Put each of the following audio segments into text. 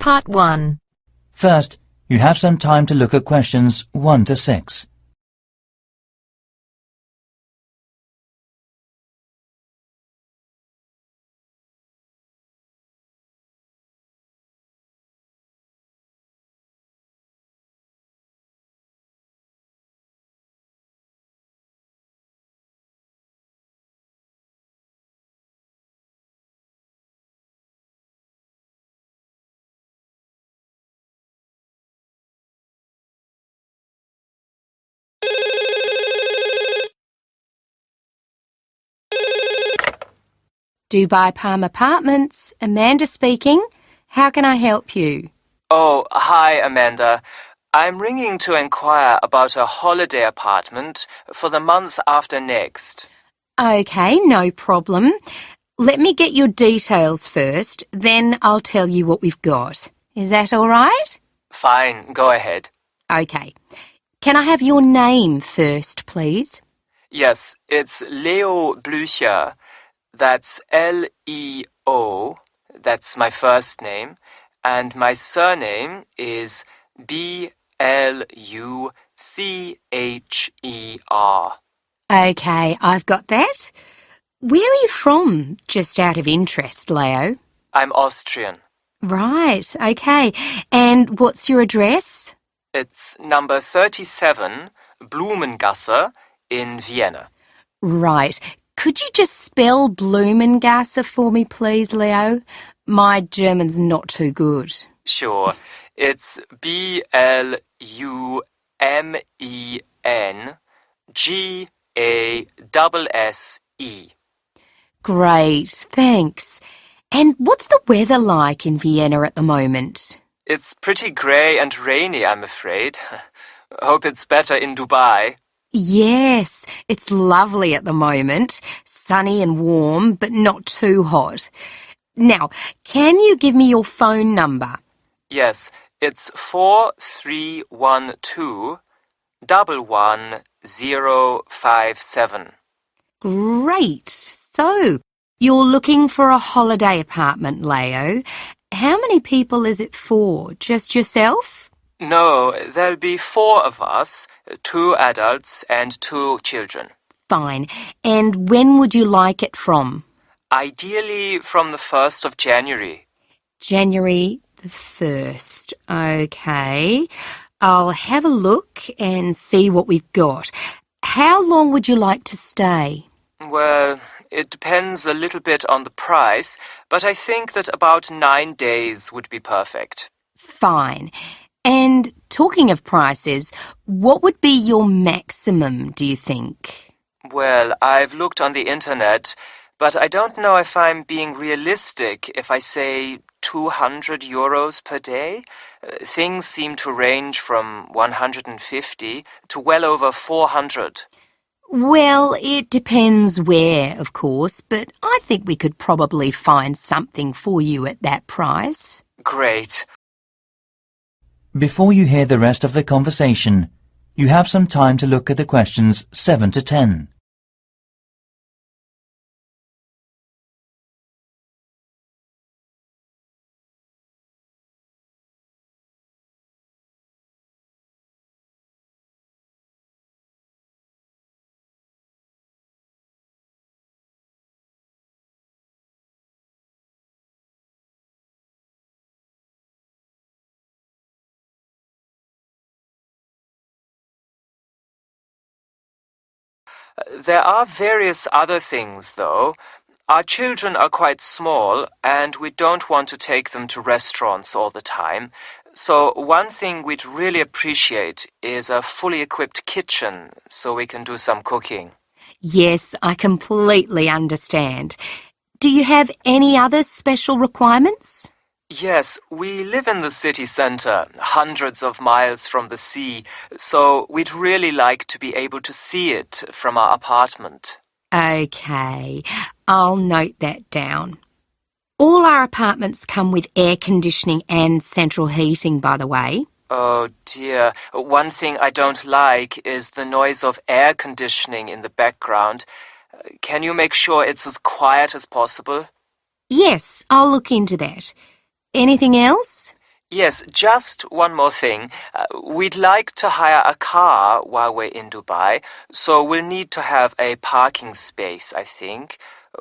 Part 1. First, you have some time to look at questions 1 to 6. Dubai Palm Apartments. Amanda speaking. How can I help you? Oh, hi, Amanda. I'm ringing to inquire about a holiday apartment for the month after next. Okay, no problem. Let me get your details first, then I'll tell you what we've got. Is that all right? Fine, go ahead. Okay. Can I have your name first, please? Yes, it's Leo Blücher. That's L-E-O. That's my first name. And my surname is B-L-U-C-H-E-R. Okay, I've got that. Where are you from, just out of interest, Leo? I'm Austrian. Right, okay. And what's your address? It's number 37, Blumengasse in Vienna. Right. Could you just spell Blumengasse for me, please, Leo? My German's not too good. Sure. It's B-L-U-M-E-N-G-A-S-S-E. Great, thanks. And what's the weather like in Vienna at the moment? It's pretty grey and rainy, I'm afraid. Hope it's better in Dubai. Yes, it's lovely at the moment. Sunny and warm, but not too hot. Now, can you give me your phone number? Yes, it's 4312-11057. Great. So, you're looking for a holiday apartment, Leo. How many people is it for? Just yourself? No, there'll be 4 of us, 2 adults and 2 children. Fine. And when would you like it from? Ideally from the 1st of January. January the 1st. Okay. I'll have a look and see what we've got. How long would you like to stay? Well, it depends a little bit on the price, but I think that about 9 days would be perfect. Fine. And talking of prices, what would be your maximum, do you think? Well, I've looked on the internet, but I don't know if I'm being realistic if I say 200 euros per day. Things seem to range from 150 to well over 400. Well, it depends where, of course, but I think we could probably find something for you at that price. Great. Before you hear the rest of the conversation, you have some time to look at the questions 7 to 10. There are various other things, though. Our children are quite small, and we don't want to take them to restaurants all the time. So one thing we'd really appreciate is a fully equipped kitchen, so we can do some cooking. Yes, I completely understand. Do you have any other special requirements? Yes, we live in the city centre, hundreds of miles from the sea, so we'd really like to be able to see it from our apartment. Okay, I'll note that down. All our apartments come with air conditioning and central heating, by the way. Oh dear, one thing I don't like is the noise of air conditioning in the background. Can you make sure it's as quiet as possible? Yes, I'll look into that. Anything else? Yes, just one more thing. We'd like to hire a car while we're in Dubai, so we'll need to have a parking space, I think.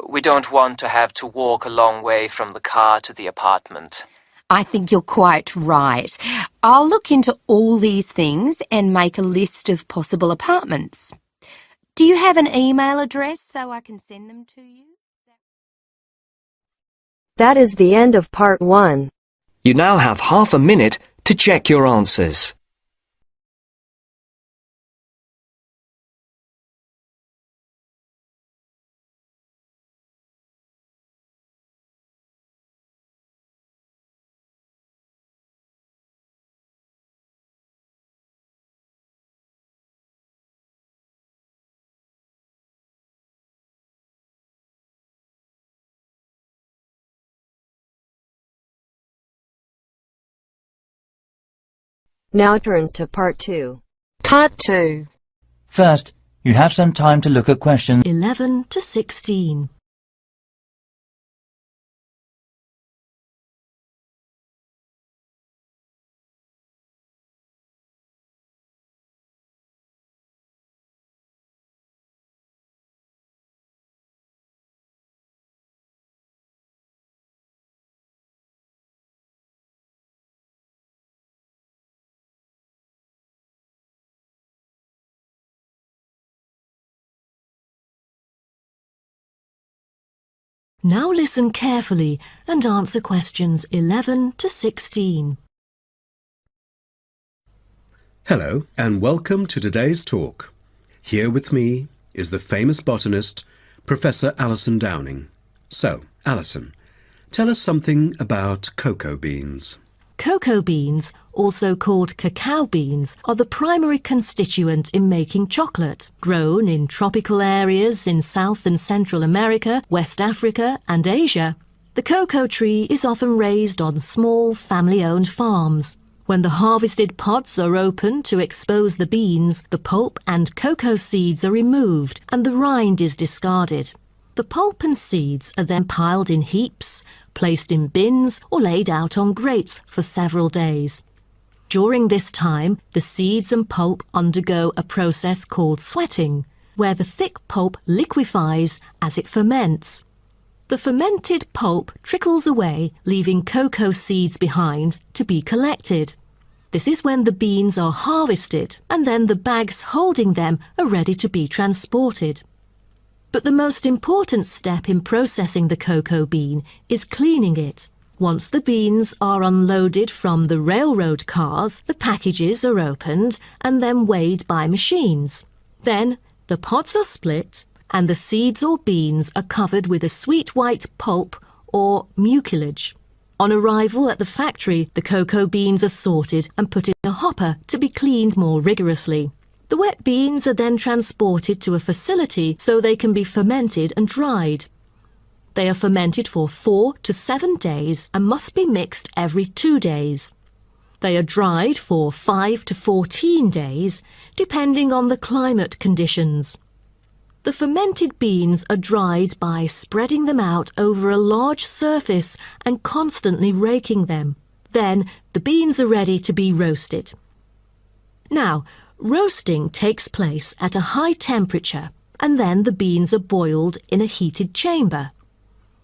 We don't want to have to walk a long way from the car to the apartment. I think you're quite right. I'll look into all these things and make a list of possible apartments. Do you have an email address so I can send them to you? That is the end of part 1. You now have half a minute to check your answers. Now turns to part 2. Part 2. First, you have some time to look at questions 11 to 16. Now listen carefully and answer questions 11 to 16. Hello and welcome to today's talk. Here with me is the famous botanist, Professor Alison Downing. So, Alison, tell us something about cocoa beans. Cocoa beans, also called cacao beans, are the primary constituent in making chocolate, grown in tropical areas in South and Central America, West Africa and Asia. The cocoa tree is often raised on small family-owned farms. When the harvested pods are opened to expose the beans, the pulp and cocoa seeds are removed and the rind is discarded. The pulp and seeds are then piled in heaps, placed in bins or laid out on grates for several days. During this time, the seeds and pulp undergo a process called sweating, where the thick pulp liquefies as it ferments. The fermented pulp trickles away, leaving cocoa seeds behind to be collected. This is when the beans are harvested, and then the bags holding them are ready to be transported. But the most important step in processing the cocoa bean is cleaning it. Once the beans are unloaded from the railroad cars, the packages are opened and then weighed by machines. Then the pods are split and the seeds or beans are covered with a sweet white pulp or mucilage. On arrival at the factory, the cocoa beans are sorted and put in a hopper to be cleaned more rigorously. The wet beans are then transported to a facility so they can be fermented and dried. They are fermented for 4 to 7 days and must be mixed every 2 days. They are dried for 5 to 14 days, depending on the climate conditions. The fermented beans are dried by spreading them out over a large surface and constantly raking them. Then the beans are ready to be roasted. Now, roasting takes place at a high temperature and then the beans are boiled in a heated chamber.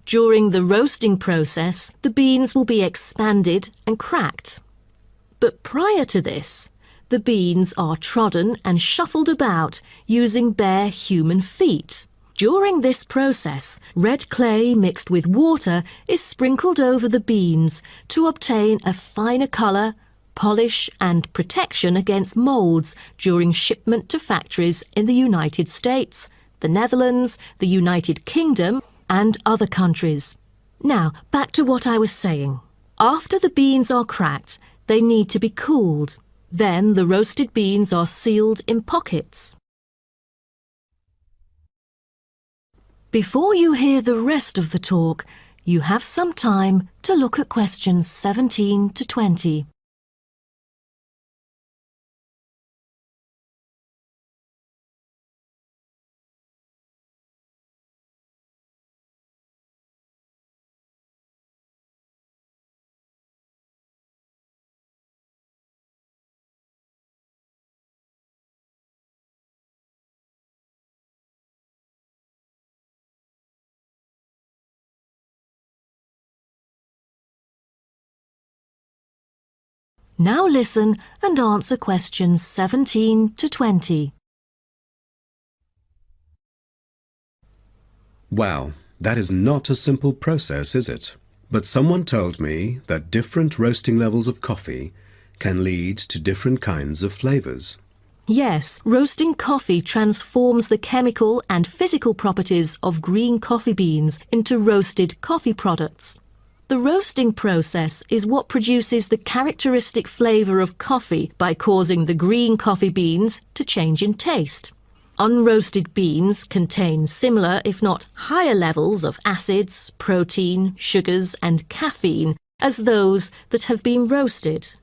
During the roasting process, the beans will be expanded and cracked. But prior to this, the beans are trodden and shuffled about using bare human feet. During this process, red clay mixed with water is sprinkled over the beans to obtain a finer colour, polish and protection against moulds during shipment to factories in the United States, the Netherlands, the United Kingdom and other countries. Now, back to what I was saying. After the beans are cracked, they need to be cooled. Then the roasted beans are sealed in pockets. Before you hear the rest of the talk, you have some time to look at questions 17 to 20. Now listen and answer questions 17 to 20. Wow, that is not a simple process, is it? But someone told me that different roasting levels of coffee can lead to different kinds of flavours. Yes, roasting coffee transforms the chemical and physical properties of green coffee beans into roasted coffee products. The roasting process is what produces the characteristic flavour of coffee by causing the green coffee beans to change in taste. Unroasted beans contain similar, if not higher levels of acids, protein, sugars and caffeine as those that have been roasted,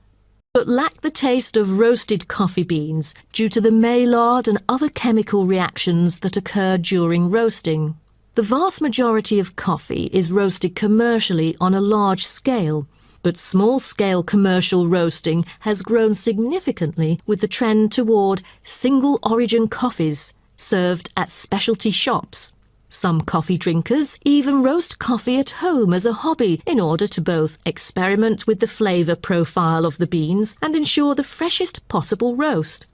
but lack the taste of roasted coffee beans due to the Maillard and other chemical reactions that occur during roasting. The vast majority of coffee is roasted commercially on a large scale, but small-scale commercial roasting has grown significantly with the trend toward single-origin coffees served at specialty shops. Some coffee drinkers even roast coffee at home as a hobby in order to both experiment with the flavour profile of the beans and ensure the freshest possible roast.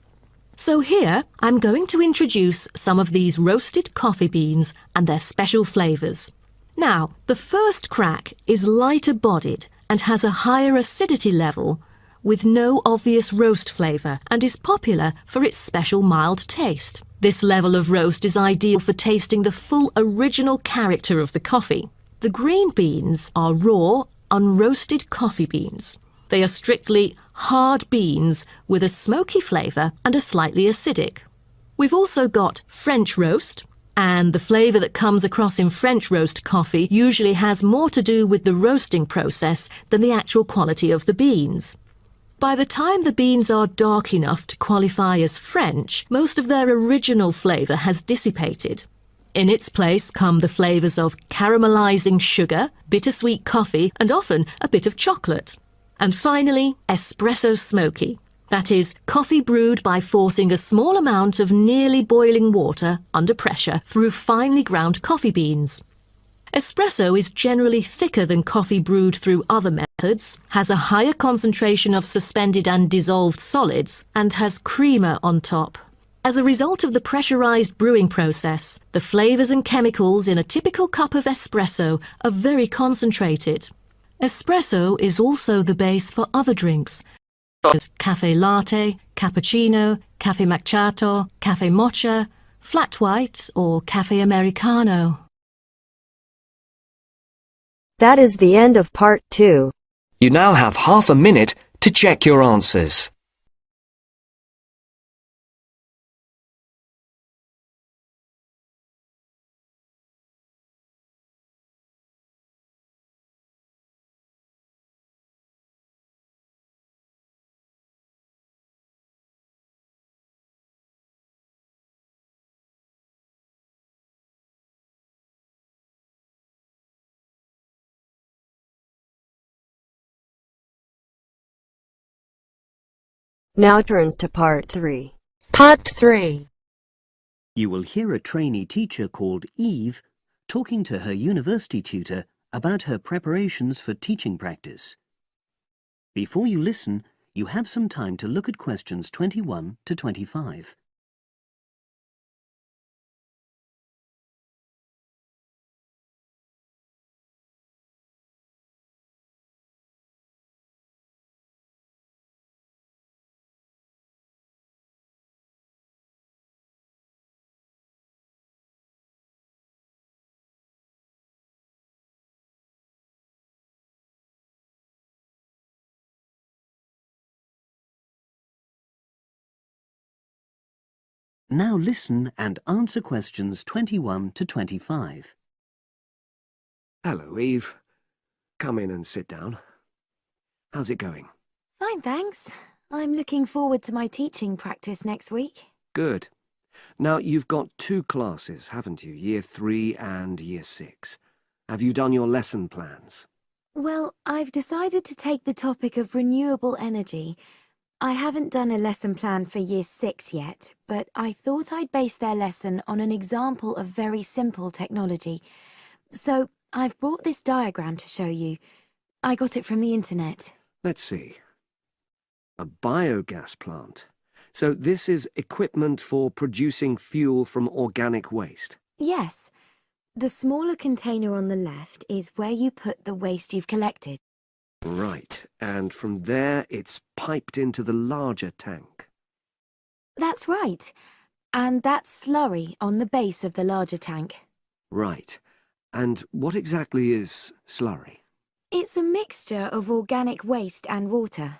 So here I'm going to introduce some of these roasted coffee beans and their special flavours. Now, the first crack is lighter bodied and has a higher acidity level with no obvious roast flavour and is popular for its special mild taste. This level of roast is ideal for tasting the full original character of the coffee. The green beans are raw, unroasted coffee beans. They are strictly hard beans with a smoky flavour and are slightly acidic. We've also got French roast, and the flavour that comes across in French roast coffee usually has more to do with the roasting process than the actual quality of the beans. By the time the beans are dark enough to qualify as French, most of their original flavour has dissipated. In its place come the flavours of caramelising sugar, bittersweet coffee and often a bit of chocolate. And finally, espresso smoky. That is, coffee brewed by forcing a small amount of nearly boiling water under pressure through finely ground coffee beans. Espresso is generally thicker than coffee brewed through other methods, has a higher concentration of suspended and dissolved solids, and has creamer on top. As a result of the pressurized brewing process, the flavours and chemicals in a typical cup of espresso are very concentrated. Espresso is also the base for other drinks, such as cafe latte, cappuccino, cafe macchiato, cafe mocha, flat white or cafe americano. That is the end of part 2. You now have half a minute to check your answers. Now turns to part 3. Part 3. You will hear a trainee teacher called Eve talking to her university tutor about her preparations for teaching practice. Before you listen, you have some time to look at questions 21 to 25. Now listen and answer questions 21 to 25. Hello, Eve. Come in and sit down. How's it going? Fine, thanks. I'm looking forward to my teaching practice next week. Good. Now, you've got 2 classes, haven't you? Year 3 and Year 6. Have you done your lesson plans? Well, I've decided to take the topic of renewable energy. I haven't done a lesson plan for Year 6 yet, but I thought I'd base their lesson on an example of very simple technology. So I've brought this diagram to show you. I got it from the internet. Let's see. A biogas plant. So this is equipment for producing fuel from organic waste. Yes. The smaller container on the left is where you put the waste you've collected. Right, and from there it's piped into the larger tank. That's right. And that's slurry on the base of the larger tank. Right. And what exactly is slurry? It's a mixture of organic waste and water.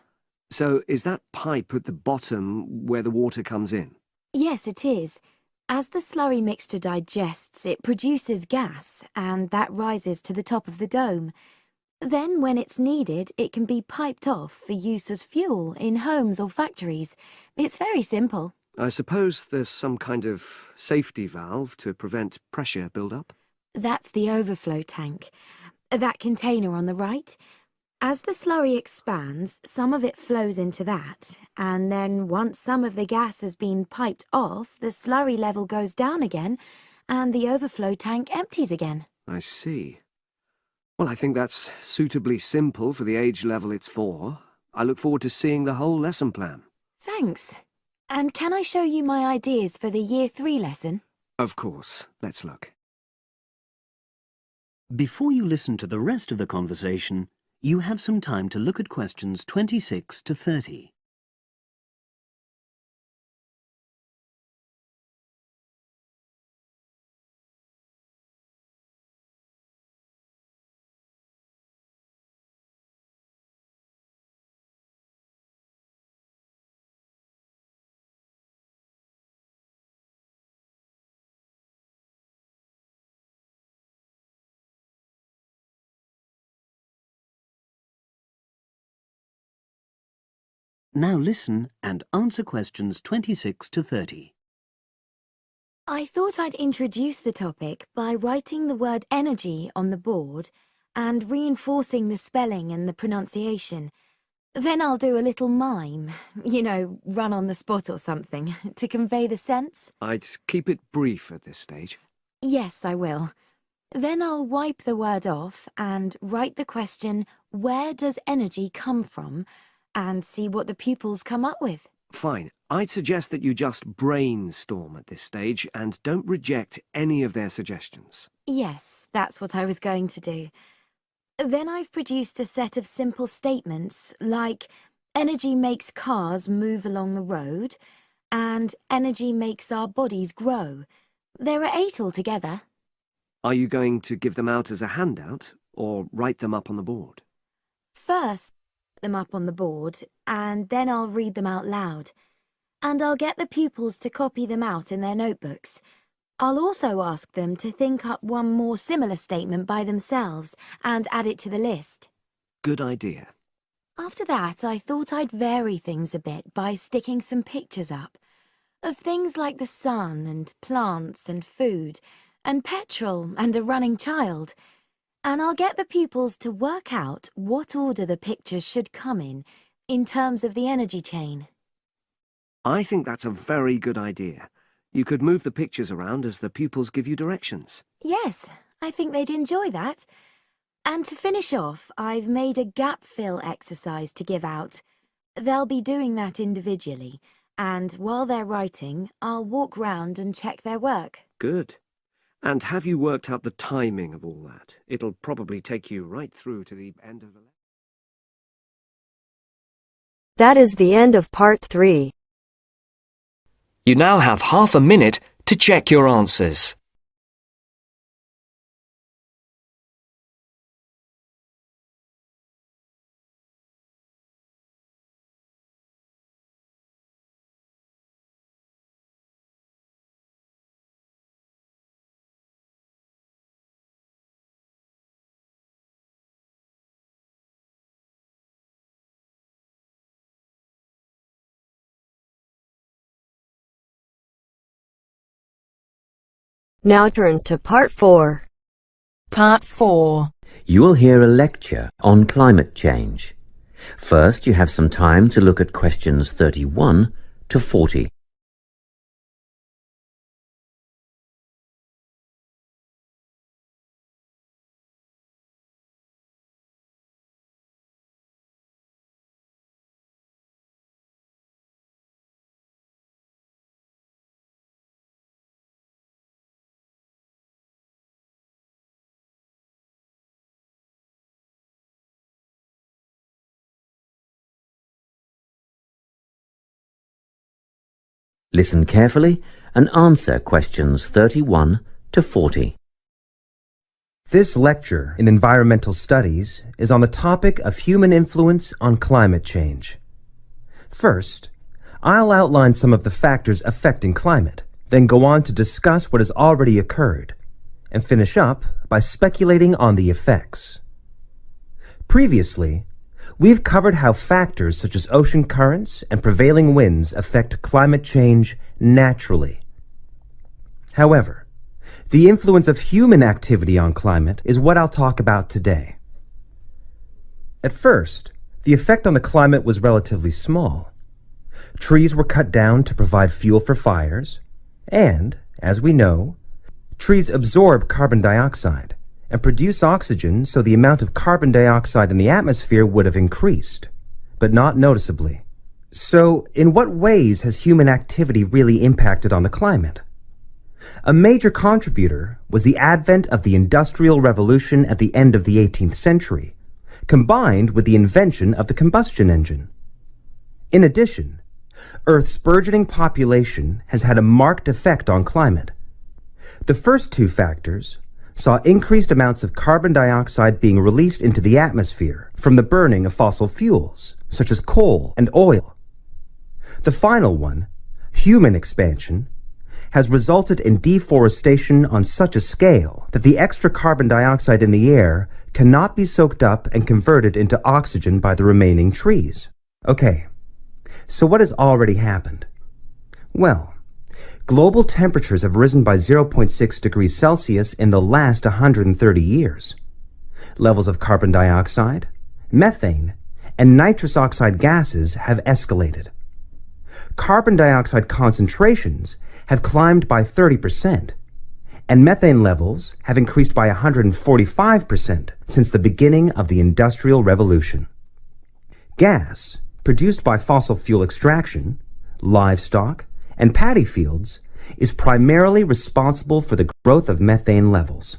So is that pipe at the bottom where the water comes in? Yes, it is. As the slurry mixture digests, it produces gas, and that rises to the top of the dome. Then, when it's needed, it can be piped off for use as fuel in homes or factories. It's very simple. I suppose there's some kind of safety valve to prevent pressure build-up? That's the overflow tank. That container on the right. As the slurry expands, some of it flows into that, and then once some of the gas has been piped off, the slurry level goes down again, and the overflow tank empties again. I see. Well, I think that's suitably simple for the age level it's for. I look forward to seeing the whole lesson plan. Thanks. And can I show you my ideas for the Year 3 lesson? Of course. Let's look. Before you listen to the rest of the conversation, you have some time to look at questions 26 to 30. Now listen and answer questions 26 to 30. I thought I'd introduce the topic by writing the word energy on the board and reinforcing the spelling and the pronunciation. Then I'll do a little mime, run on the spot or something, to convey the sense. I'd keep it brief at this stage. Yes, I will. Then I'll wipe the word off and write the question, where does energy come from? And see what the pupils come up with. Fine. I'd suggest that you just brainstorm at this stage and don't reject any of their suggestions. Yes, that's what I was going to do. Then I've produced a set of simple statements like, energy makes cars move along the road, and energy makes our bodies grow. There are 8 altogether. Are you going to give them out as a handout or write them up on the board? First, them up on the board, and then I'll read them out loud. And I'll get the pupils to copy them out in their notebooks. I'll also ask them to think up one more similar statement by themselves and add it to the list. Good idea. After that, I thought I'd vary things a bit by sticking some pictures up of things like the sun and plants and food and petrol and a running child. And I'll get the pupils to work out what order the pictures should come in terms of the energy chain. I think that's a very good idea. You could move the pictures around as the pupils give you directions. Yes, I think they'd enjoy that. And to finish off, I've made a gap fill exercise to give out. They'll be doing that individually, and while they're writing, I'll walk round and check their work. Good. And have you worked out the timing of all that? It'll probably take you right through to the end of the lesson. That is the end of part 3. You now have half a minute to check your answers. Now turns to part 4. Part 4. You will hear a lecture on climate change. First, you have some time to look at questions 31 to 40. Listen carefully and answer questions 31 to 40. This lecture in environmental studies is on the topic of human influence on climate change. First, I'll outline some of the factors affecting climate, then go on to discuss what has already occurred, and finish up by speculating on the effects. Previously, we've covered how factors such as ocean currents and prevailing winds affect climate change naturally. However, the influence of human activity on climate is what I'll talk about today. At first, the effect on the climate was relatively small. Trees were cut down to provide fuel for fires, and, as we know, trees absorb carbon dioxide and produce oxygen, so the amount of carbon dioxide in the atmosphere would have increased, but not noticeably. So, in what ways has human activity really impacted on the climate? A major contributor was the advent of the Industrial Revolution at the end of the 18th century, combined with the invention of the combustion engine. In addition, Earth's burgeoning population has had a marked effect on climate. The first two factors saw increased amounts of carbon dioxide being released into the atmosphere from the burning of fossil fuels, such as coal and oil. The final one, human expansion, has resulted in deforestation on such a scale that the extra carbon dioxide in the air cannot be soaked up and converted into oxygen by the remaining trees. Okay, so what has already happened? Well, global temperatures have risen by 0.6 degrees Celsius in the last 130 years. Levels of carbon dioxide, methane, and nitrous oxide gases have escalated. Carbon dioxide concentrations have climbed by 30%, and methane levels have increased by 145% since the beginning of the Industrial Revolution. Gas, produced by fossil fuel extraction, livestock, and paddy fields, is primarily responsible for the growth of methane levels.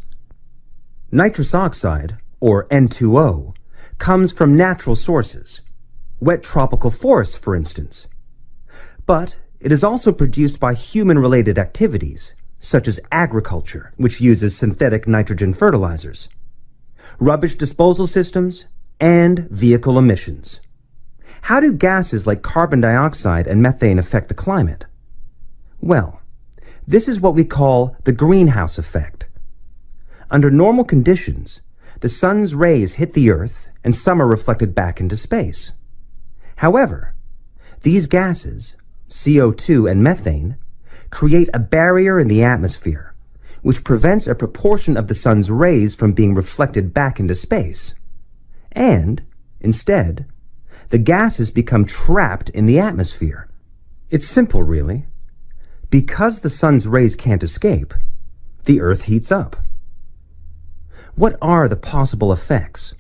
Nitrous oxide, or N2O, comes from natural sources, wet tropical forests, for instance. But it is also produced by human-related activities, such as agriculture, which uses synthetic nitrogen fertilizers, rubbish disposal systems, and vehicle emissions. How do gases like carbon dioxide and methane affect the climate? Well, this is what we call the greenhouse effect. Under normal conditions, the sun's rays hit the Earth and some are reflected back into space. However, these gases, CO2 and methane, create a barrier in the atmosphere, which prevents a proportion of the sun's rays from being reflected back into space. And, instead, the gases become trapped in the atmosphere. It's simple, really. Because the sun's rays can't escape, the Earth heats up. What are the possible effects?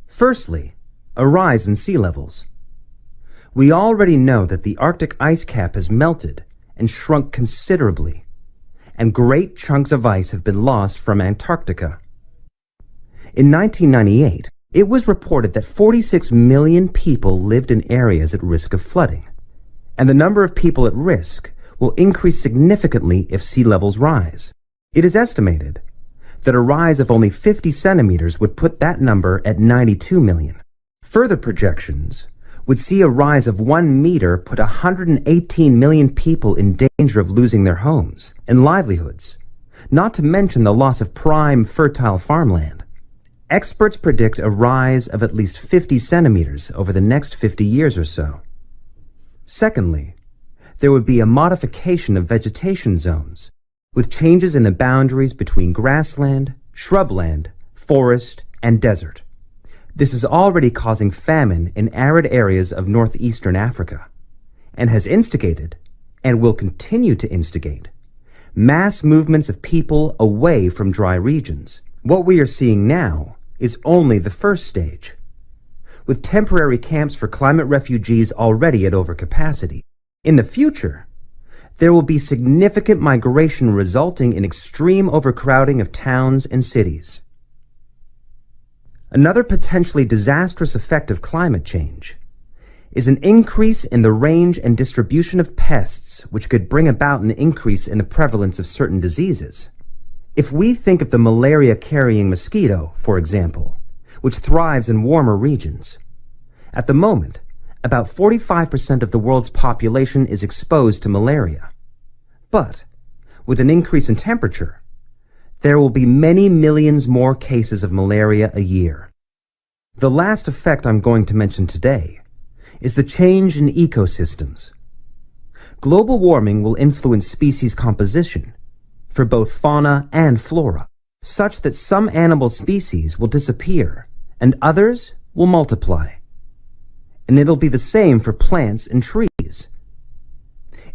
Firstly, a rise in sea levels. We already know that the Arctic ice cap has melted and shrunk considerably, and great chunks of ice have been lost from Antarctica. In 1998, it was reported that 46 million people lived in areas at risk of flooding, and the number of people at risk will increase significantly if sea levels rise. It is estimated that a rise of only 50 centimeters would put that number at 92 million. Further projections would see a rise of 1 meter put 118 million people in danger of losing their homes and livelihoods, not to mention the loss of prime, fertile farmland. Experts predict a rise of at least 50 centimeters over the next 50 years or so. Secondly, there would be a modification of vegetation zones, with changes in the boundaries between grassland, shrubland, forest, and desert. This is already causing famine in arid areas of northeastern Africa, and has instigated, and will continue to instigate, mass movements of people away from dry regions. What we are seeing now is only the first stage, with temporary camps for climate refugees already at overcapacity. In the future, there will be significant migration resulting in extreme overcrowding of towns and cities. Another potentially disastrous effect of climate change is an increase in the range and distribution of pests which could bring about an increase in the prevalence of certain diseases. If we think of the malaria-carrying mosquito, for example, which thrives in warmer regions, at the moment, about 45% of the world's population is exposed to malaria. But, with an increase in temperature, there will be many millions more cases of malaria a year. The last effect I'm going to mention today is the change in ecosystems. Global warming will influence species composition for both fauna and flora, such that some animal species will disappear and others will multiply. And it'll be the same for plants and trees.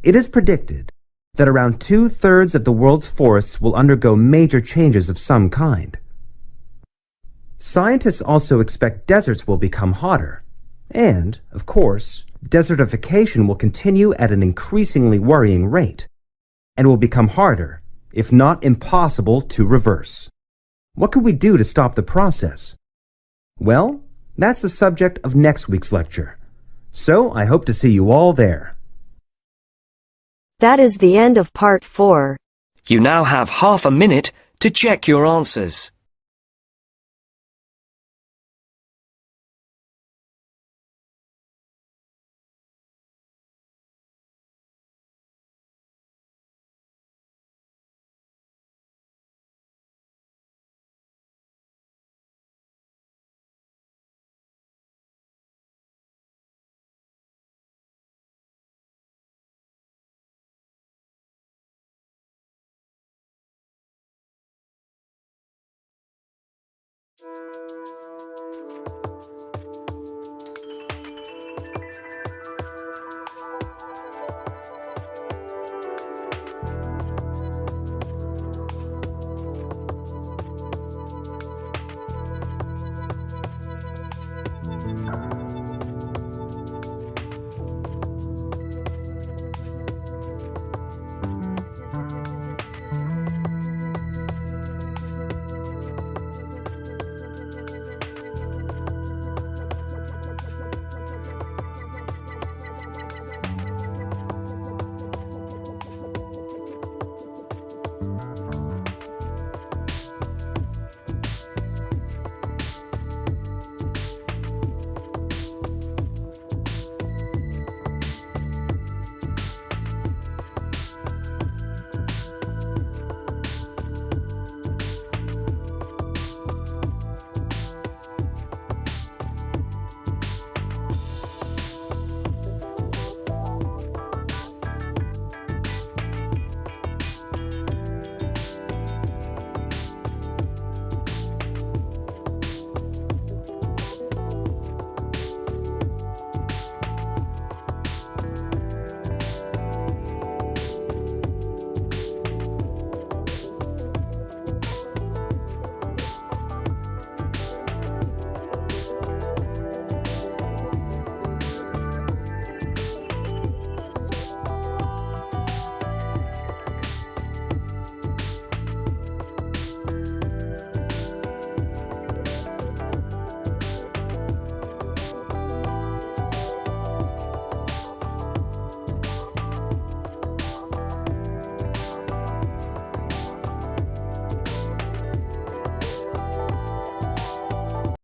It is predicted that around 2/3 of the world's forests will undergo major changes of some kind. Scientists also expect deserts will become hotter, and, of course, desertification will continue at an increasingly worrying rate, and will become harder, if not impossible, to reverse. What could we do to stop the process? Well, that's the subject of next week's lecture. So I hope to see you all there. That is the end of part 4. You now have half a minute to check your answers.